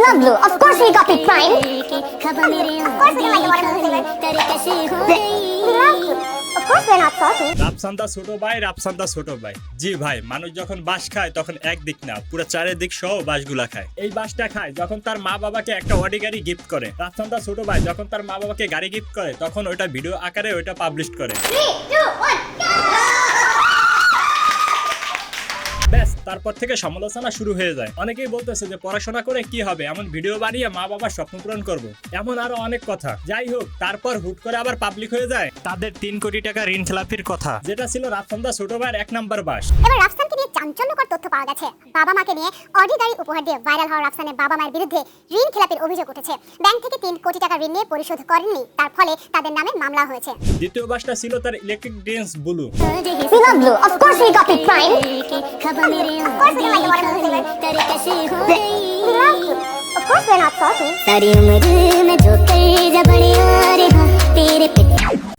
Sima Blue. Of course we got it prime. Of course we don't like the watermelon flavor. We love you. Of course we're not salty. রাফসান্দা ছোট ভাই, রাফসান্দা ছোট ভাই। জি ভাই, মানুষ যখন বাঁশ খায় তখন একদিক না, পুরো চারিদিক সহ বাঁশগুলা খায়। এই বাঁশটা খায় যখন তার মা বাবাকে একটা অডি গাড়ি গিফট করে। রাফসান্দা ছোট ভাই যখন তার মা বাবাকে গাড়ি গিফট করে তখন ওইটা ভিডিও আকারে ওইটা পাবলিশ করে। 3, 2, 1, go! ব্যাস, তারপর থেকে সমালোচনা শুরু হয়ে যায়। অনেকেই বলতেছে যে পড়াশোনা করে কি হবে, এমন ভিডিও বানিয়ে মা বাবার স্বপ্ন পূরণ করবো, এমন আরো অনেক কথা। যাই হোক, তারপর হুট করে আবার পাবলিক হয়ে যায় তাদের 3 কোটি টাকা ঋণ খেলাপির কথা, যেটা ছিল রাফসান্দা ছোট ভাইয়ের 1 নাম্বার বাস। এবার রাফসানকে নিয়ে চাঞ্চল্যকর তথ্য পাওয়া গেছে। বাবা মাকে নিয়ে অডি গাড়ি উপহার দিয়ে ভাইরাল হওয়া রাফসানের বাবা মায়ের বিরুদ্ধে ঋণ খেলাপির অভিযোগ উঠেছে। ব্যাংক থেকে 3 কোটি টাকা ঋণ নিয়ে পরিশোধ করেননি, তার ফলে তাদের নামে মামলা হয়েছে। দ্বিতীয় বাসটা ছিল তার electric drinks blue. Sima Blue. Of course we got it prime. Of course we don't like the watermelon flavor. We love you. Of course we're not salty. सारी उम्र में जो कर जा बड़े यार हाँ तेरे पे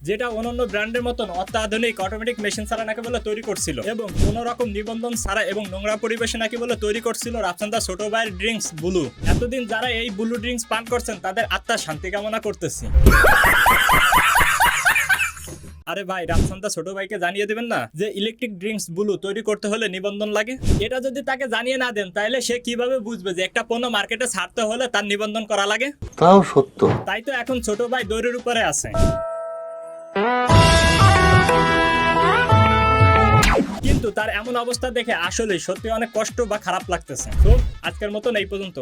যেটা অন্যান্য ব্র্যান্ডের মতন অত্যাধুনিক অটোমেটিক মেশিন ছাড়া নাকি বলে তৈরি করছিল এবং কোনো রকম নিবন্ধন ছাড়া এবং নোংরা পরিবেশে নাকি বলে তৈরি করছিল রাফসান্দা ছোট ভাইয়ের ড্রিঙ্কস ব্লু। এতদিন যারা এই ব্লু ড্রিঙ্কস পান করছেন তাদের আত্মার শান্তি কামনা করতেছি। আরে ভাই, রাফসান্দা ছোট ভাইকে জানিয়ে দিবেন না যে ইলেকট্রিক ড্রিঙ্কস ব্লু তৈরি করতে হলে নিবন্ধন লাগে? এটা যদি তাকে জানিয়ে না দেন তাহলে সে কিভাবে বুঝবে যে একটা পণ্য মার্কেটে ছাড়তে হলে তার নিবন্ধন করা লাগে? তাও সত্য। তাই তো এখন ছোট ভাই দৌড়ের উপরে আছে। কিন্তু তার এমন অবস্থা দেখে আসলে সত্যি অনেক কষ্ট বা খারাপ লাগতেছে। তো আজকের মতন এই পর্যন্ত।